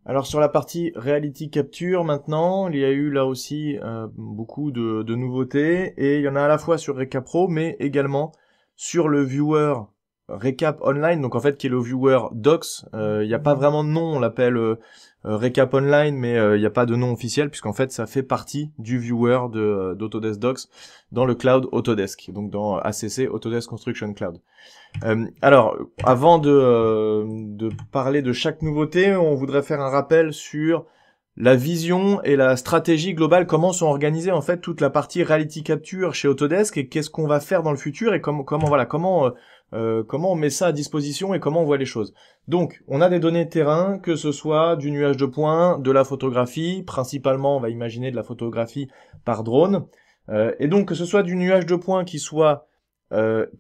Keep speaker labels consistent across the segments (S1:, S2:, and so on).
S1: Alors sur la partie Reality Capture maintenant, il y a eu là aussi beaucoup de nouveautés et il y en a à la fois sur Recap Pro mais également sur le viewer Recap Online, donc en fait qui est le viewer Docs. Il n'y a pas vraiment de nom, on l'appelle Recap Online mais il n'y a pas de nom officiel puisqu'en fait ça fait partie du viewer d'Autodesk Docs dans le cloud Autodesk, donc dans ACC Autodesk Construction Cloud. Alors, avant de parler de chaque nouveauté, on voudrait faire un rappel sur la vision et la stratégie globale, comment sont organisées en fait toute la partie Reality Capture chez Autodesk et qu'est-ce qu'on va faire dans le futur et comment on met ça à disposition et comment on voit les choses. Donc, on a des données terrain, que ce soit du nuage de points, de la photographie, principalement on va imaginer de la photographie par drone, et donc que ce soit du nuage de points qui soit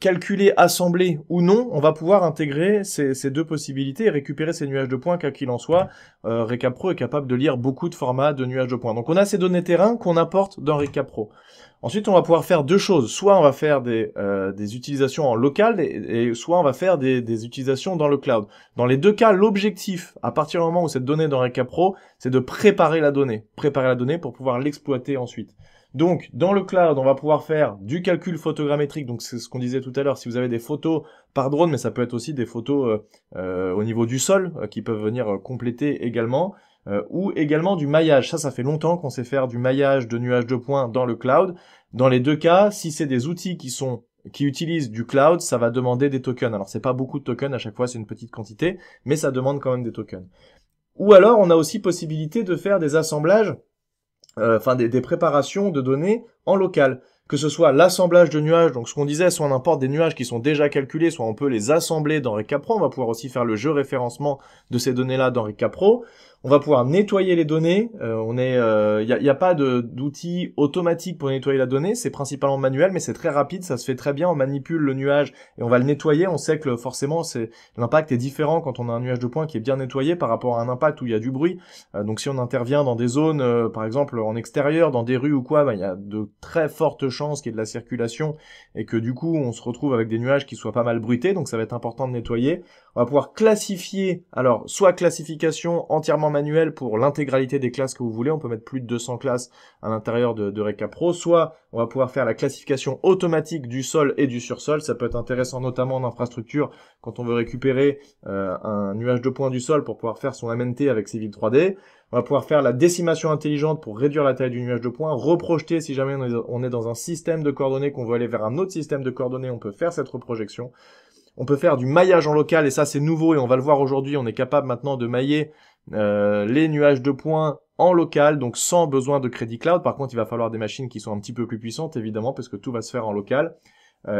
S1: calculé, assemblé ou non, on va pouvoir intégrer ces deux possibilités et récupérer ces nuages de points, quel qu'il en soit. Recap Pro est capable de lire beaucoup de formats de nuages de points. Donc on a ces données terrain qu'on apporte dans Recap Pro. Ensuite, on va pouvoir faire deux choses. Soit on va faire des utilisations en local et soit on va faire des utilisations dans le cloud. Dans les deux cas, l'objectif, à partir du moment où cette donnée est dans Recap Pro, c'est de préparer la donnée. Préparer la donnée pour pouvoir l'exploiter ensuite. Donc, dans le cloud, on va pouvoir faire du calcul photogrammétrique. Donc, c'est ce qu'on disait tout à l'heure. Si vous avez des photos par drone, mais ça peut être aussi des photos au niveau du sol qui peuvent venir compléter également. Ou également du maillage. Ça fait longtemps qu'on sait faire du maillage de nuages de points dans le cloud. Dans les deux cas, si c'est des outils qui utilisent du cloud, ça va demander des tokens. Alors, c'est pas beaucoup de tokens à chaque fois, c'est une petite quantité, mais ça demande quand même des tokens. Ou alors, on a aussi possibilité de faire des assemblages des préparations de données en local. Que ce soit l'assemblage de nuages, donc ce qu'on disait, soit on importe des nuages qui sont déjà calculés, soit on peut les assembler dans Recap Pro. On va pouvoir aussi faire le jeu référencement de ces données-là dans Recap Pro. On va pouvoir nettoyer les données. Y a pas d'outil automatique pour nettoyer la donnée. C'est principalement manuel, mais c'est très rapide. Ça se fait très bien. On manipule le nuage et on va le nettoyer. On sait que forcément, l'impact est différent quand on a un nuage de points qui est bien nettoyé par rapport à un impact où il y a du bruit. Donc si on intervient dans des zones, par exemple en extérieur, dans des rues ou quoi, il y a de très fortes chances qu'il y ait de la circulation et que du coup on se retrouve avec des nuages qui soient pas mal bruités. Donc ça va être important de nettoyer. On va pouvoir classifier, alors soit classification entièrement manuelle pour l'intégralité des classes que vous voulez, on peut mettre plus de 200 classes à l'intérieur de Recap Pro, soit on va pouvoir faire la classification automatique du sol et du sursol. Ça peut être intéressant notamment en infrastructure quand on veut récupérer un nuage de points du sol pour pouvoir faire son MNT avec Civil 3D. On va pouvoir faire la décimation intelligente pour réduire la taille du nuage de points, reprojeter si jamais on est dans un système de coordonnées qu'on veut aller vers un autre système de coordonnées, on peut faire cette reprojection. On peut faire du maillage en local et ça c'est nouveau et on va le voir aujourd'hui, on est capable maintenant de mailler les nuages de points en local, donc sans besoin de Crédit Cloud. Par contre, il va falloir des machines qui sont un petit peu plus puissantes évidemment parce que tout va se faire en local.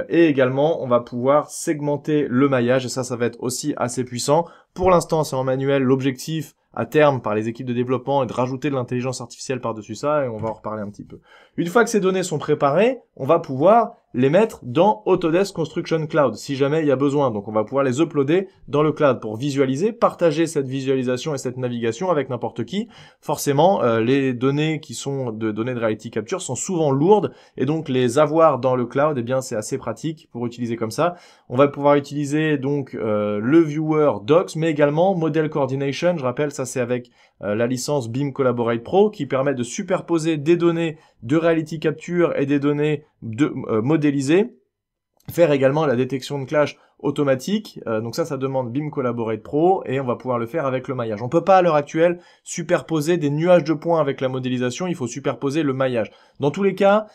S1: Et également, on va pouvoir segmenter le maillage et ça va être aussi assez puissant. Pour l'instant, c'est en manuel. L'objectif à terme par les équipes de développement est de rajouter de l'intelligence artificielle par-dessus ça et on va en reparler un petit peu. Une fois que ces données sont préparées, on va pouvoir les mettre dans Autodesk Construction Cloud si jamais il y a besoin. Donc on va pouvoir les uploader dans le cloud pour visualiser, partager cette visualisation et cette navigation avec n'importe qui. Forcément, les données qui sont de données de Reality Capture sont souvent lourdes et donc les avoir dans le cloud, eh bien c'est assez pratique pour utiliser comme ça. On va pouvoir utiliser donc le viewer Docs, mais également Model Coordination. Je rappelle, ça c'est avec la licence BIM Collaborate Pro qui permet de superposer des données de Reality Capture et des données modélisées. Faire également la détection de clash automatique, donc ça demande BIM Collaborate Pro et on va pouvoir le faire avec le maillage. On peut pas à l'heure actuelle superposer des nuages de points avec la modélisation, il faut superposer le maillage. Dans tous les cas,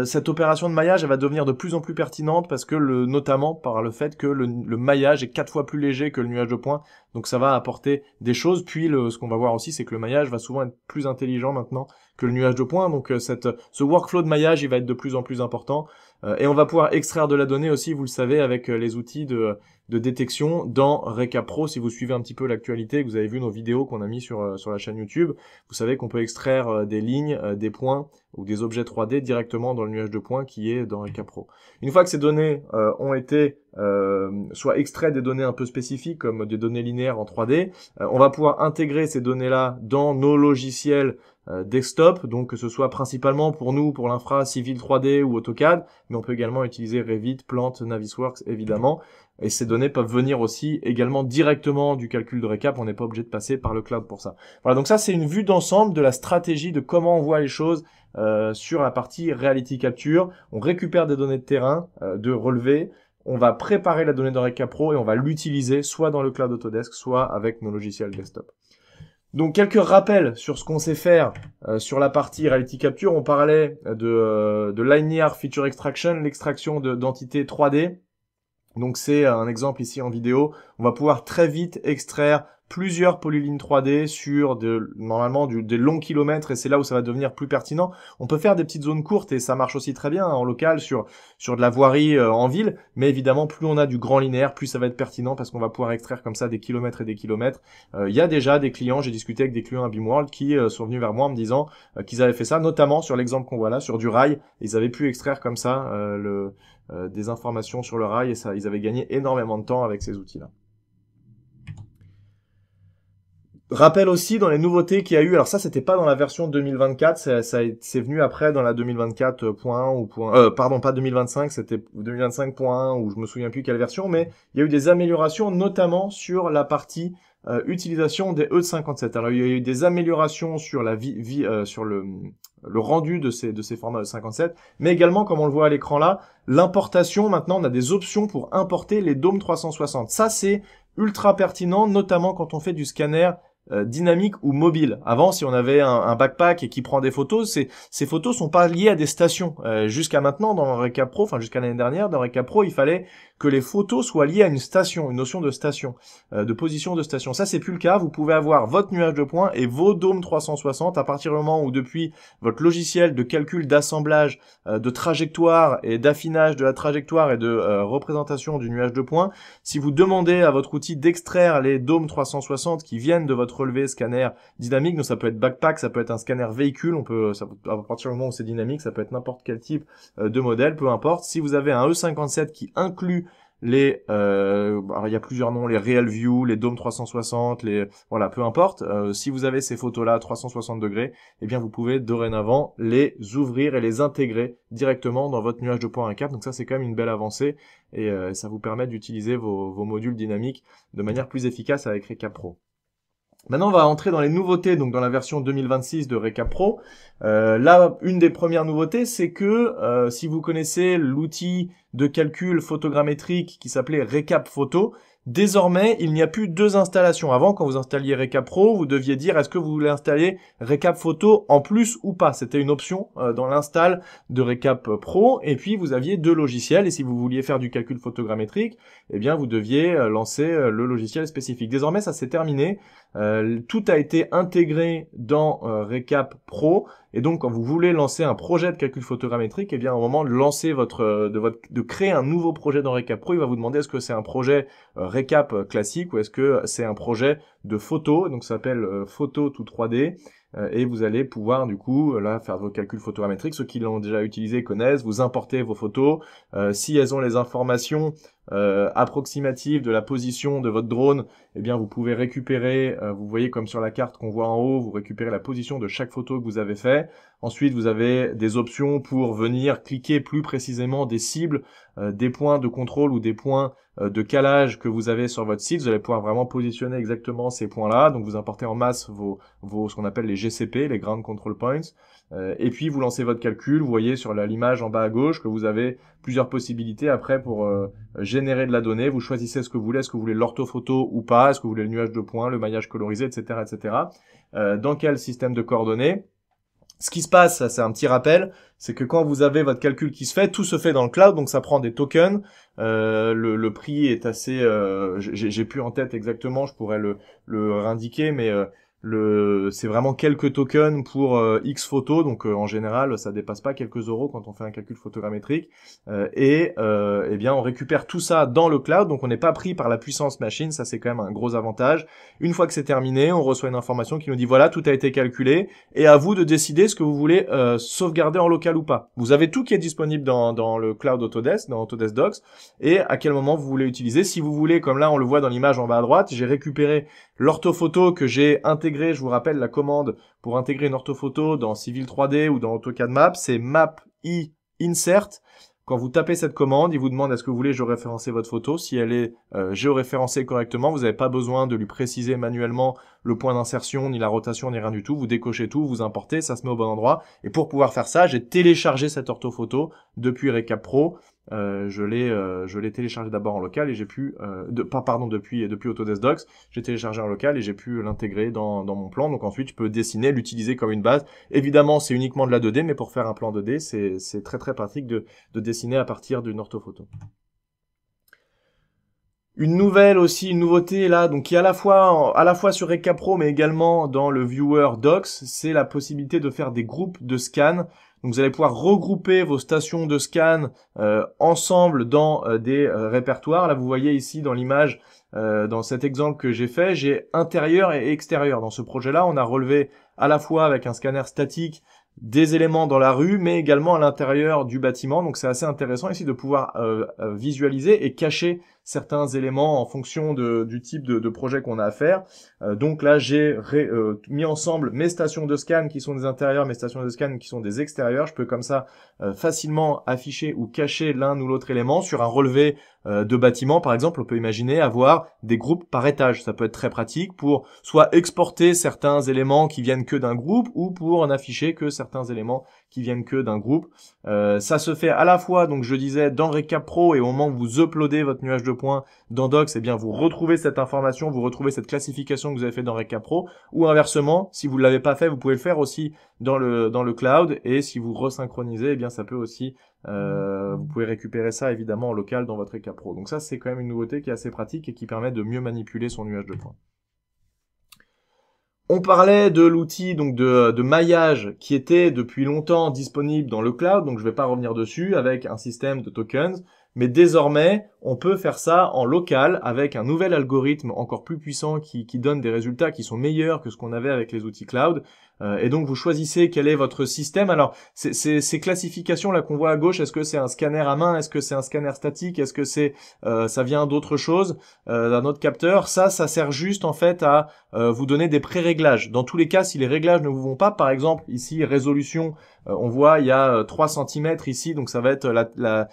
S1: cette opération de maillage elle va devenir de plus en plus pertinente parce que notamment par le fait que le maillage est 4 fois plus léger que le nuage de points, donc ça va apporter des choses. Puis ce qu'on va voir aussi c'est que le maillage va souvent être plus intelligent maintenant que le nuage de points, donc ce workflow de maillage il va être de plus en plus important. Et on va pouvoir extraire de la donnée aussi, vous le savez, avec les outils de détection dans Recap Pro. Si vous suivez un petit peu l'actualité, que vous avez vu nos vidéos qu'on a mis sur la chaîne YouTube, vous savez qu'on peut extraire des lignes, des points ou des objets 3D directement dans le nuage de points qui est dans Recap Pro. Une fois que ces données ont été soit extraits des données un peu spécifiques comme des données linéaires en 3D, on va pouvoir intégrer ces données-là dans nos logiciels desktop, donc que ce soit principalement pour nous, pour l'infra, Civil 3D ou AutoCAD, mais on peut également utiliser Revit, Plant, Navisworks évidemment. et ces données peuvent venir aussi également directement du calcul de récap, on n'est pas obligé de passer par le cloud pour ça. Voilà, donc ça c'est une vue d'ensemble de la stratégie de comment on voit les choses sur la partie Reality Capture. On récupère des données de terrain, de relevé, on va préparer la donnée de Récap Pro et on va l'utiliser soit dans le cloud Autodesk, soit avec nos logiciels desktop. Donc quelques rappels sur ce qu'on sait faire sur la partie Reality Capture. On parlait de Linear Feature Extraction, l'extraction d'entités 3D. Donc c'est un exemple ici en vidéo. On va pouvoir très vite extraire plusieurs polylines 3D sur normalement des longs kilomètres, et c'est là où ça va devenir plus pertinent. On peut faire des petites zones courtes et ça marche aussi très bien en local sur de la voirie en ville, mais évidemment plus on a du grand linéaire, plus ça va être pertinent parce qu'on va pouvoir extraire comme ça des kilomètres et des kilomètres. Il y a déjà des clients, j'ai discuté avec des clients à Beamworld qui sont venus vers moi en me disant qu'ils avaient fait ça, notamment sur l'exemple qu'on voit là, sur du rail. Ils avaient pu extraire comme ça des informations sur le rail et ça, ils avaient gagné énormément de temps avec ces outils-là. Rappel aussi dans les nouveautés qu'il y a eu, alors ça c'était pas dans la version 2024, c'est venu après dans la 2024.1 ou pardon, pas 2025, c'était 2025.1 ou je me souviens plus quelle version, mais il y a eu des améliorations notamment sur la partie utilisation des E57. Alors il y a eu des améliorations sur la sur le rendu de ces formats E57, mais également comme on le voit à l'écran là, l'importation. Maintenant on a des options pour importer les dômes 360. Ça c'est ultra pertinent, notamment quand on fait du scanner dynamique ou mobile. Avant, si on avait un backpack et qui prend des photos, ces photos sont pas liées à des stations. Jusqu'à maintenant, dans Récap Pro, enfin jusqu'à l'année dernière, dans Récap Pro, il fallait que les photos soient liées à une station, une notion de station, de position de station. Ça, c'est plus le cas. Vous pouvez avoir votre nuage de points et vos dômes 360 à partir du moment où, depuis votre logiciel de calcul, d'assemblage, de trajectoire et d'affinage de la trajectoire et de représentation du nuage de points, si vous demandez à votre outil d'extraire les dômes 360 qui viennent de votre relevé scanner dynamique, donc ça peut être backpack, ça peut être un scanner véhicule, à partir du moment où c'est dynamique, ça peut être n'importe quel type de modèle, peu importe. Si vous avez un E57 qui inclut alors il y a plusieurs noms, les Real View, les Dome 360, voilà, peu importe. Si vous avez ces photos-là à 360 degrés, eh bien vous pouvez dorénavant les ouvrir et les intégrer directement dans votre nuage de points Récap. Donc ça c'est quand même une belle avancée et ça vous permet d'utiliser vos modules dynamiques de manière plus efficace avec Récap Pro. Maintenant, on va entrer dans les nouveautés, donc dans la version 2026 de Récap Pro. Là, une des premières nouveautés, c'est que si vous connaissez l'outil de calcul photogrammétrique qui s'appelait Récap Photo, désormais, il n'y a plus deux installations. Avant, quand vous installiez Récap Pro, vous deviez dire est-ce que vous voulez installer Récap Photo en plus ou pas. C'était une option dans l'install de Récap Pro. Et puis, vous aviez deux logiciels. Et si vous vouliez faire du calcul photogrammétrique, eh bien, vous deviez lancer le logiciel spécifique. Désormais, ça s'est terminé. Tout a été intégré dans Récap Pro. Et donc, quand vous voulez lancer un projet de calcul photogrammétrique, eh bien, au moment de lancer de créer un nouveau projet dans Récap Pro, il va vous demander est-ce que c'est un projet Récap classique ou est-ce que c'est un projet de photo. Donc, ça s'appelle photo tout 3D. Et vous allez pouvoir du coup là faire vos calculs photogrammétriques. Ceux qui l'ont déjà utilisé connaissent. Vous importez vos photos. Si elles ont les informations approximatives de la position de votre drone, eh bien vous pouvez récupérer, vous voyez comme sur la carte qu'on voit en haut, vous récupérez la position de chaque photo que vous avez fait. Ensuite, vous avez des options pour venir cliquer plus précisément des cibles, des points de contrôle ou des points de calage que vous avez sur votre site. Vous allez pouvoir vraiment positionner exactement ces points-là. Donc, vous importez en masse ce qu'on appelle les GCP, les Ground Control Points. Et puis, vous lancez votre calcul. Vous voyez sur l'image en bas à gauche que vous avez plusieurs possibilités après pour générer de la donnée. Vous choisissez ce que vous voulez. Est-ce que vous voulez l'orthophoto ou pas? Est-ce que vous voulez le nuage de points, le maillage colorisé, etc., etc. Dans quel système de coordonnées? Ce qui se passe, c'est un petit rappel, c'est que quand vous avez votre calcul qui se fait, tout se fait dans le cloud, donc ça prend des tokens. Le prix est assez, j'ai plus en tête exactement, je pourrais le indiquer, mais c'est vraiment quelques tokens pour X photos, donc en général ça dépasse pas quelques euros quand on fait un calcul photogrammétrique, eh bien on récupère tout ça dans le cloud, donc on n'est pas pris par la puissance machine, ça c'est quand même un gros avantage. Une fois que c'est terminé, on reçoit une information qui nous dit voilà, tout a été calculé, et à vous de décider ce que vous voulez sauvegarder en local ou pas. Vous avez tout qui est disponible dans le cloud Autodesk, dans Autodesk Docs, et à quel moment vous voulez utiliser. Si vous voulez, comme là on le voit dans l'image en bas à droite, j'ai récupéré l'orthophoto que j'ai intégré, je vous rappelle la commande pour intégrer une orthophoto dans Civil 3D ou dans AutoCAD Map, c'est map i insert. Quand vous tapez cette commande, il vous demande est-ce que vous voulez géoréférencer votre photo. Si elle est géoréférencée correctement, vous n'avez pas besoin de lui préciser manuellement le point d'insertion, ni la rotation, ni rien du tout. Vous décochez tout, vous importez, ça se met au bon endroit. Et pour pouvoir faire ça, j'ai téléchargé cette orthophoto depuis Recap Pro. Je l'ai téléchargé d'abord en local et j'ai pu depuis Autodesk Docs, j'ai téléchargé en local et j'ai pu l'intégrer dans mon plan. Donc ensuite je peux dessiner, l'utiliser comme une base. Évidemment c'est uniquement de la 2D, mais pour faire un plan 2D c'est très très pratique de dessiner à partir d'une orthophoto. Une nouveauté là, donc qui est à la fois sur Recap Pro mais également dans le Viewer Docs, c'est la possibilité de faire des groupes de scans. Donc vous allez pouvoir regrouper vos stations de scan ensemble dans des répertoires. Là vous voyez ici dans l'image, dans cet exemple que j'ai fait, j'ai intérieur et extérieur. Dans ce projet-là, on a relevé à la fois avec un scanner statique des éléments dans la rue, mais également à l'intérieur du bâtiment. Donc c'est assez intéressant ici de pouvoir visualiser et cacher certains éléments en fonction du type de projet qu'on a à faire. Donc là, j'ai mis ensemble mes stations de scan qui sont des intérieurs, mes stations de scan qui sont des extérieurs. Je peux comme ça facilement afficher ou cacher l'un ou l'autre élément. Sur un relevé de bâtiment, par exemple, on peut imaginer avoir des groupes par étage. Ça peut être très pratique pour soit exporter certains éléments qui viennent que d'un groupe ou pour en afficher que certains éléments qui viennent que d'un groupe. Ça se fait à la fois, donc je disais, dans Recap Pro et au moment où vous uploadez votre nuage de points dans Docs, eh bien vous retrouvez cette information, vous retrouvez cette classification que vous avez fait dans Recap Pro, ou inversement, si vous ne l'avez pas fait, vous pouvez le faire aussi dans le cloud, et si vous resynchronisez, eh bien ça peut aussi, vous pouvez récupérer ça évidemment en local dans votre Recap Pro. Donc ça c'est quand même une nouveauté qui est assez pratique et qui permet de mieux manipuler son nuage de points. On parlait de l'outil donc de maillage qui était depuis longtemps disponible dans le cloud, donc je ne vais pas revenir dessus, avec un système de tokens, mais désormais on peut faire ça en local avec un nouvel algorithme encore plus puissant qui donne des résultats qui sont meilleurs que ce qu'on avait avec les outils cloud. Et donc vous choisissez quel est votre système. Alors ces classifications là qu'on voit à gauche, est-ce que c'est un scanner à main, est-ce que c'est un scanner statique, est-ce que c'est ça vient d'autre chose, d'un autre capteur? Ça sert juste en fait à vous donner des pré-réglages. Dans tous les cas, si les réglages ne vous vont pas, par exemple ici résolution, on voit il y a 3 cm ici, donc ça va être la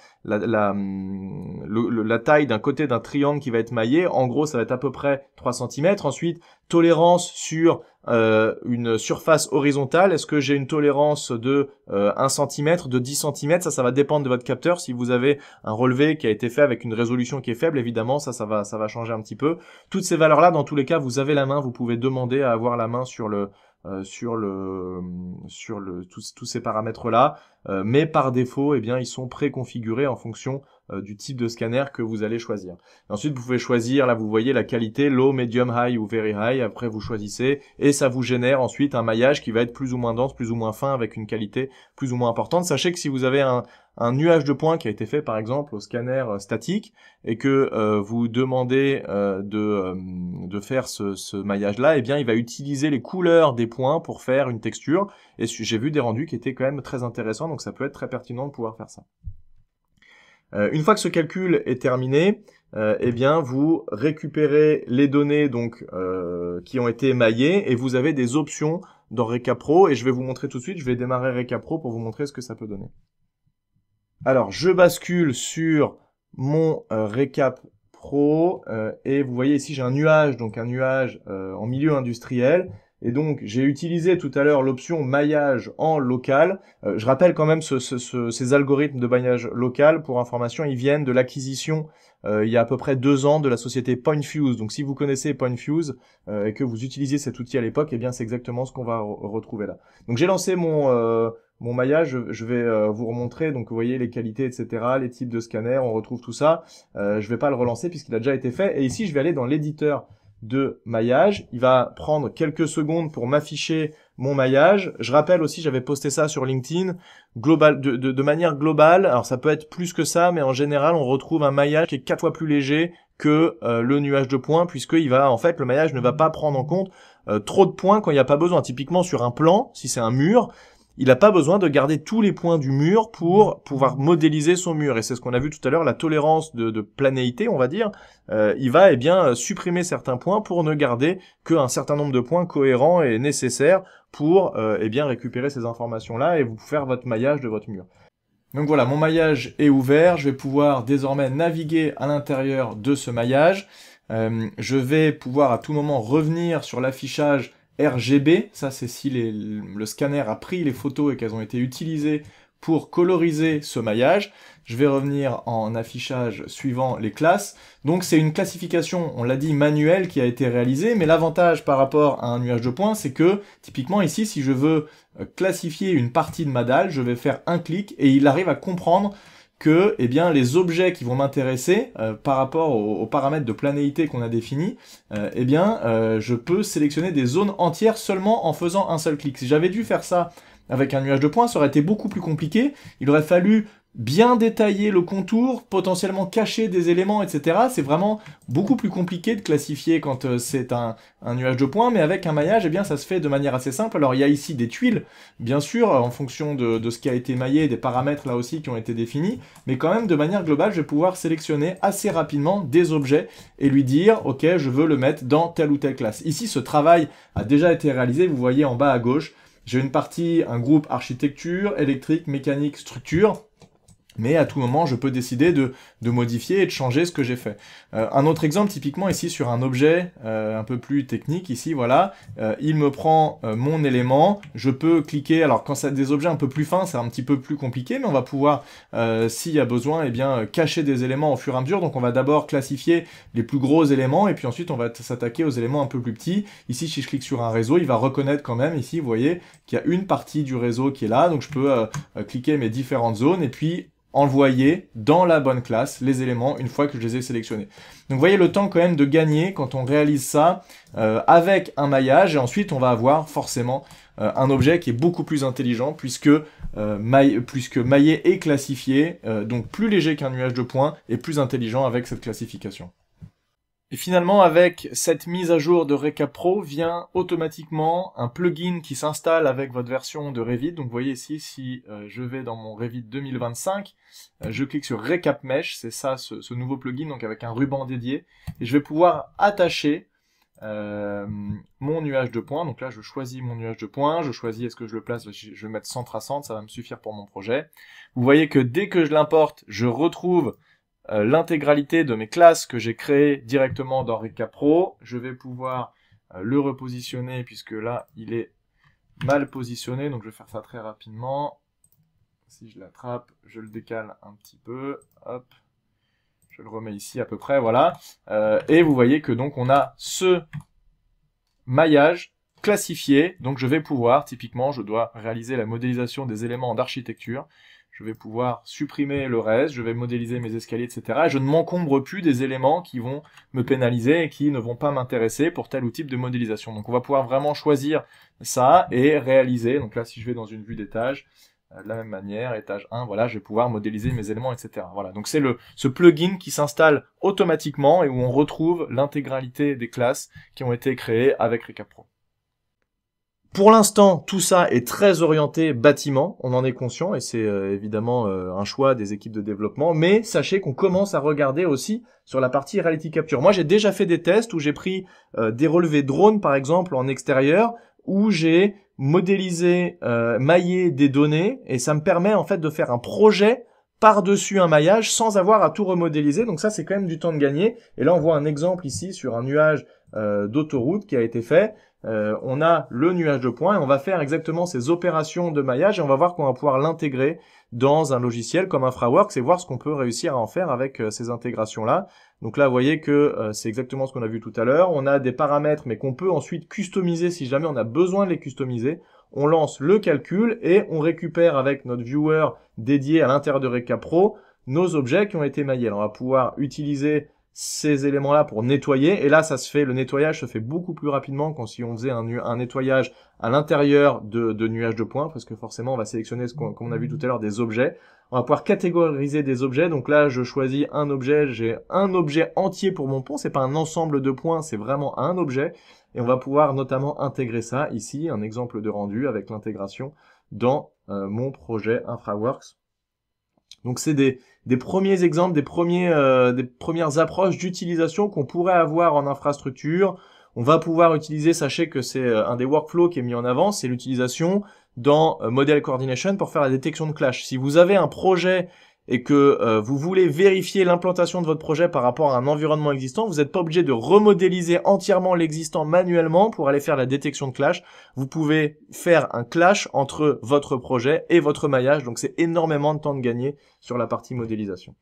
S1: taille d'un côté d'un triangle qui va être maillé. En gros, ça va être à peu près 3 cm. Ensuite, tolérance sur une surface horizontale. Est-ce que j'ai une tolérance de 1 cm, de 10 cm? Ça va dépendre de votre capteur. Si vous avez un relevé qui a été fait avec une résolution qui est faible, évidemment, ça va changer un petit peu. Toutes ces valeurs-là, dans tous les cas, vous avez la main. Vous pouvez demander à avoir la main sur tous ces paramètres-là, mais par défaut, eh bien, ils sont préconfigurés en fonction du type de scanner que vous allez choisir. Et ensuite, vous pouvez choisir, là, vous voyez la qualité, low, medium, high ou very high. Après, vous choisissez et ça vous génère ensuite un maillage qui va être plus ou moins dense, plus ou moins fin, avec une qualité plus ou moins importante. Sachez que si vous avez un nuage de points qui a été fait, par exemple, au scanner statique et que vous demandez de faire ce maillage-là, eh bien, il va utiliser les couleurs des points pour faire une texture. Et j'ai vu des rendus qui étaient quand même très intéressants, donc ça peut être très pertinent de pouvoir faire ça. Une fois que ce calcul est terminé, eh bien vous récupérez les données donc qui ont été maillées et vous avez des options dans Recap Pro et je vais vous montrer tout de suite. Je vais démarrer Recap Pro pour vous montrer ce que ça peut donner. Alors je bascule sur mon Recap Pro et vous voyez ici j'ai un nuage, donc un nuage en milieu industriel. Et donc, j'ai utilisé tout à l'heure l'option maillage en local. Je rappelle quand même ces algorithmes de maillage local. Pour information, ils viennent de l'acquisition il y a à peu près 2 ans de la société PointFuse. Donc, si vous connaissez PointFuse et que vous utilisiez cet outil à l'époque, eh bien, c'est exactement ce qu'on va retrouver là. Donc, j'ai lancé mon maillage. Je vais vous remontrer. Donc, vous voyez les qualités, etc., les types de scanners. On retrouve tout ça. Je vais pas le relancer puisqu'il a déjà été fait. Et ici, je vais aller dans l'éditeur de maillage. Il va prendre quelques secondes pour m'afficher mon maillage. Je rappelle aussi, j'avais posté ça sur LinkedIn, de manière globale. Alors ça peut être plus que ça, mais en général, on retrouve un maillage qui est 4 fois plus léger que le nuage de points, puisque le maillage ne va pas prendre en compte trop de points quand il n'y a pas besoin. Typiquement sur un plan, si c'est un mur, il n'a pas besoin de garder tous les points du mur pour pouvoir modéliser son mur. Et c'est ce qu'on a vu tout à l'heure, la tolérance de planéité, on va dire. Il va supprimer certains points pour ne garder qu'un certain nombre de points cohérents et nécessaires pour récupérer ces informations-là et vous faire votre maillage de votre mur. Donc voilà, mon maillage est ouvert, je vais pouvoir désormais naviguer à l'intérieur de ce maillage. Je vais pouvoir à tout moment revenir sur l'affichage RGB, ça c'est si le scanner a pris les photos et qu'elles ont été utilisées pour coloriser ce maillage. Je vais revenir en affichage suivant les classes. Donc c'est une classification, on l'a dit, manuelle qui a été réalisée, mais l'avantage par rapport à un nuage de points, c'est que typiquement ici, si je veux classifier une partie de ma dalle, je vais faire un clic et il arrive à comprendre que eh bien, les objets qui vont m'intéresser par rapport aux paramètres de planéité qu'on a définis, je peux sélectionner des zones entières seulement en faisant un seul clic. Si j'avais dû faire ça avec un nuage de points, ça aurait été beaucoup plus compliqué. Il aurait fallu bien détailler le contour, potentiellement cacher des éléments, etc. C'est vraiment beaucoup plus compliqué de classifier quand c'est un nuage de points, mais avec un maillage, eh bien, ça se fait de manière assez simple. Alors, il y a ici des tuiles, bien sûr, en fonction de ce qui a été maillé, des paramètres là aussi qui ont été définis, mais quand même, de manière globale, je vais pouvoir sélectionner assez rapidement des objets et lui dire, ok, je veux le mettre dans telle ou telle classe. Ici, ce travail a déjà été réalisé, vous voyez en bas à gauche, j'ai une partie, un groupe architecture, électrique, mécanique, structure. Mais à tout moment, je peux décider de modifier et de changer ce que j'ai fait. Un autre exemple, typiquement ici sur un objet un peu plus technique, ici, voilà, il me prend mon élément, je peux cliquer, alors quand c'est des objets un peu plus fins, c'est un petit peu plus compliqué, mais on va pouvoir, s'il y a besoin, eh bien, cacher des éléments au fur et à mesure. Donc on va d'abord classifier les plus gros éléments, et puis ensuite on va s'attaquer aux éléments un peu plus petits. Ici, si je clique sur un réseau, il va reconnaître quand même, ici, vous voyez, qu'il y a une partie du réseau qui est là, donc je peux cliquer mes différentes zones, et puis envoyer dans la bonne classe les éléments une fois que je les ai sélectionnés. Donc vous voyez le temps quand même de gagner quand on réalise ça avec un maillage, et ensuite on va avoir forcément un objet qui est beaucoup plus intelligent puisque maillé et classifié, donc plus léger qu'un nuage de points et plus intelligent avec cette classification. Et finalement, avec cette mise à jour de Recap Pro, vient automatiquement un plugin qui s'installe avec votre version de Revit. Donc vous voyez ici, si je vais dans mon Revit 2025, je clique sur Recap Mesh, c'est ça ce nouveau plugin, donc avec un ruban dédié, et je vais pouvoir attacher mon nuage de points. Donc là, je choisis mon nuage de points, je choisis est-ce que je le place, je vais mettre centre à centre, ça va me suffire pour mon projet. Vous voyez que dès que je l'importe, je retrouve l'intégralité de mes classes que j'ai créées directement dans Recap Pro. Je vais pouvoir le repositionner puisque là, il est mal positionné. Donc, je vais faire ça très rapidement. Si je l'attrape, je le décale un petit peu. Hop, je le remets ici à peu près, voilà. Et vous voyez que donc on a ce maillage classifié. Donc, je vais pouvoir, typiquement, je dois réaliser la modélisation des éléments d'architecture. Je vais pouvoir supprimer le reste, je vais modéliser mes escaliers, etc. Et je ne m'encombre plus des éléments qui vont me pénaliser et qui ne vont pas m'intéresser pour tel ou type de modélisation. Donc on va pouvoir vraiment choisir ça et réaliser. Donc là, si je vais dans une vue d'étage, de la même manière, étage 1, voilà, je vais pouvoir modéliser mes éléments, etc. Voilà, donc c'est ce plugin qui s'installe automatiquement et où on retrouve l'intégralité des classes qui ont été créées avec Recap Pro. Pour l'instant, tout ça est très orienté bâtiment, on en est conscient, et c'est évidemment un choix des équipes de développement, mais sachez qu'on commence à regarder aussi sur la partie Reality Capture. Moi, j'ai déjà fait des tests où j'ai pris des relevés drones, par exemple, en extérieur, où j'ai modélisé, maillé des données, et ça me permet en fait de faire un projet par-dessus un maillage sans avoir à tout remodéliser. Donc ça, c'est quand même du temps de gagner. Et là, on voit un exemple ici sur un nuage d'autoroute qui a été fait. On a le nuage de points et on va faire exactement ces opérations de maillage et on va voir qu'on va pouvoir l'intégrer dans un logiciel comme InfraWorks et voir ce qu'on peut réussir à en faire avec ces intégrations-là. Donc là, vous voyez que c'est exactement ce qu'on a vu tout à l'heure. On a des paramètres mais qu'on peut ensuite customiser si jamais on a besoin de les customiser. On lance le calcul et on récupère avec notre viewer dédié à l'intérieur de Recap Pro nos objets qui ont été maillés. Alors, on va pouvoir utiliser ces éléments-là pour nettoyer, et là ça se fait, le nettoyage se fait beaucoup plus rapidement qu'en si on faisait un nettoyage à l'intérieur de nuages de points, parce que forcément on va sélectionner, comme on a vu tout à l'heure, des objets. On va pouvoir catégoriser des objets, donc là je choisis un objet, j'ai un objet entier pour mon pont, c'est pas un ensemble de points, c'est vraiment un objet, et on va pouvoir notamment intégrer ça ici, un exemple de rendu avec l'intégration dans mon projet InfraWorks. Donc c'est des premiers exemples, des premières approches d'utilisation qu'on pourrait avoir en infrastructure. On va pouvoir utiliser, sachez que c'est un des workflows qui est mis en avant, c'est l'utilisation dans Model Coordination pour faire la détection de clash. Si vous avez un projet et que vous voulez vérifier l'implantation de votre projet par rapport à un environnement existant, vous n'êtes pas obligé de remodéliser entièrement l'existant manuellement pour aller faire la détection de clash. Vous pouvez faire un clash entre votre projet et votre maillage, donc c'est énormément de temps de gagner sur la partie modélisation.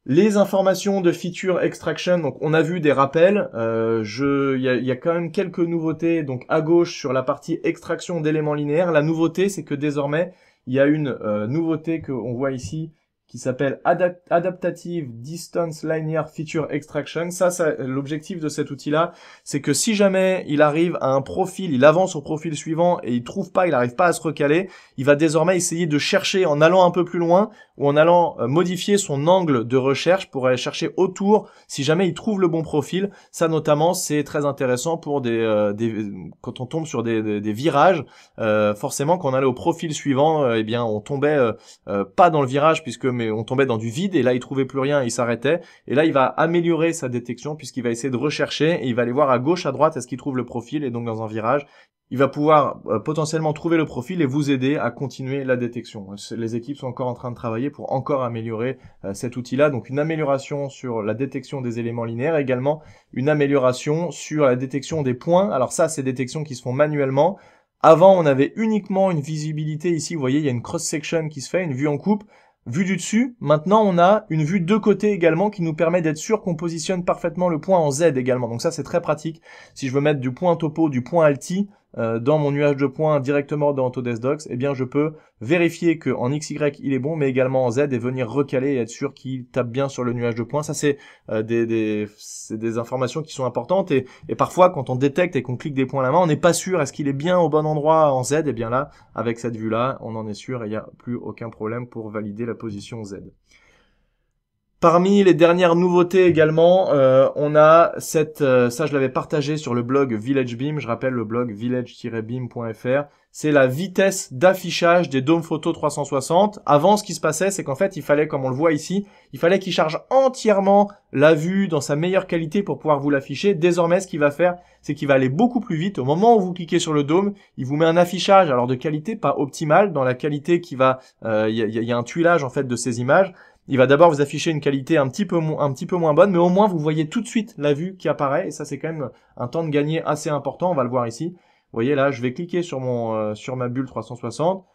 S1: Les informations de feature extraction, donc on a vu des rappels, il y a quand même quelques nouveautés, donc à gauche sur la partie extraction d'éléments linéaires. La nouveauté, c'est que désormais, il y a une nouveauté qu'on voit ici qui s'appelle Adaptative Distance Linear Feature Extraction. Ça l'objectif de cet outil-là, c'est que si jamais il arrive à un profil, il avance au profil suivant et il n'arrive pas à se recaler, il va désormais essayer de chercher en allant un peu plus loin ou en allant modifier son angle de recherche pour aller chercher autour si jamais il trouve le bon profil. Ça notamment, c'est très intéressant pour quand on tombe sur des virages. Forcément, quand on allait au profil suivant, eh bien, on tombait pas dans le virage mais on tombait dans du vide et là il trouvait plus rien, il s'arrêtait et là il va améliorer sa détection puisqu'il va essayer de rechercher et il va aller voir à gauche, à droite est-ce qu'il trouve le profil et donc dans un virage il va pouvoir potentiellement trouver le profil et vous aider à continuer la détection. Les équipes sont encore en train de travailler pour encore améliorer cet outil-là, donc une amélioration sur la détection des éléments linéaires, également une amélioration sur la détection des points. Alors ça, c'est des détections qui se font manuellement. Avant, on avait uniquement une visibilité ici, vous voyez, il y a une cross-section qui se fait, une vue en coupe. Vue du dessus, maintenant on a une vue de côté également qui nous permet d'être sûr qu'on positionne parfaitement le point en Z également. Donc ça c'est très pratique. Si je veux mettre du point topo, du point alti dans mon nuage de points directement dans Autodesk Docs, eh bien je peux vérifier que en XY il est bon, mais également en Z et venir recaler et être sûr qu'il tape bien sur le nuage de points. Ça c'est des informations qui sont importantes et parfois quand on détecte et qu'on clique des points à la main, on n'est pas sûr est-ce qu'il est bien au bon endroit en Z. Et bien là, avec cette vue là, on en est sûr et il n'y a plus aucun problème pour valider la position Z. Parmi les dernières nouveautés également, on a ça je l'avais partagé sur le blog VillageBeam, je rappelle le blog village-beam.fr, c'est la vitesse d'affichage des dômes photo 360. Avant, ce qui se passait, c'est qu'en fait, il fallait, comme on le voit ici, il fallait qu'il charge entièrement la vue dans sa meilleure qualité pour pouvoir vous l'afficher. Désormais, ce qu'il va faire, c'est qu'il va aller beaucoup plus vite. Au moment où vous cliquez sur le dôme, il vous met un affichage, alors de qualité pas optimale, dans la qualité qui va, il y a un tuilage en fait de ces images. Il va d'abord vous afficher une qualité un petit peu moins bonne, mais au moins vous voyez tout de suite la vue qui apparaît, et ça c'est quand même un temps de gagner assez important, on va le voir ici. Vous voyez là, je vais cliquer sur ma bulle 360.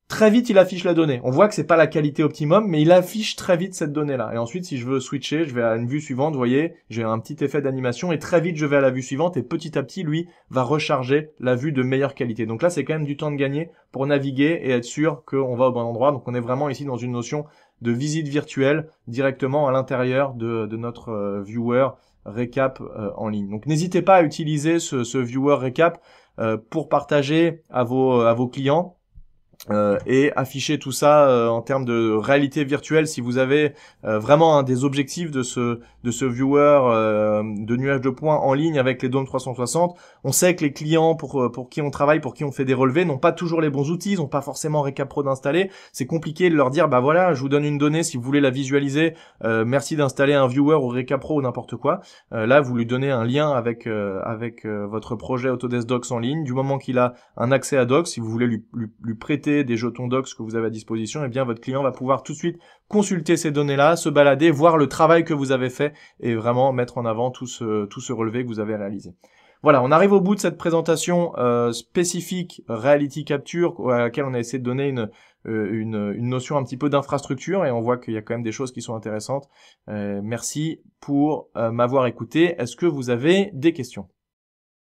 S1: Très vite, il affiche la donnée. On voit que c'est pas la qualité optimum, mais il affiche très vite cette donnée-là. Et ensuite, si je veux switcher, je vais à une vue suivante, vous voyez, j'ai un petit effet d'animation, et très vite, je vais à la vue suivante, et petit à petit, lui, va recharger la vue de meilleure qualité. Donc là, c'est quand même du temps de gagner pour naviguer et être sûr qu'on va au bon endroit. Donc on est vraiment ici dans une notion de visite virtuelle directement à l'intérieur de notre viewer récap en ligne. Donc n'hésitez pas à utiliser ce viewer récap pour partager à vos clients. Et afficher tout ça en termes de réalité virtuelle si vous avez vraiment un des objectifs de ce viewer de nuage de points en ligne avec les dômes 360. On sait que les clients pour qui on travaille, pour qui on fait des relevés, n'ont pas toujours les bons outils, ils n'ont pas forcément Recap Pro d'installer. C'est compliqué de leur dire bah voilà, je vous donne une donnée si vous voulez la visualiser, merci d'installer un viewer ou Recap Pro ou n'importe quoi. Là vous lui donnez un lien avec votre projet Autodesk Docs en ligne. Du moment qu'il a un accès à Docs, si vous voulez lui prêter des jetons Docs que vous avez à disposition, et bien votre client va pouvoir tout de suite consulter ces données-là, se balader, voir le travail que vous avez fait et vraiment mettre en avant tout ce relevé que vous avez réalisé. Voilà, on arrive au bout de cette présentation spécifique Reality Capture à laquelle on a essayé de donner une notion un petit peu d'infrastructure et on voit qu'il y a quand même des choses qui sont intéressantes. Merci pour m'avoir écouté. Est-ce que vous avez des questions ?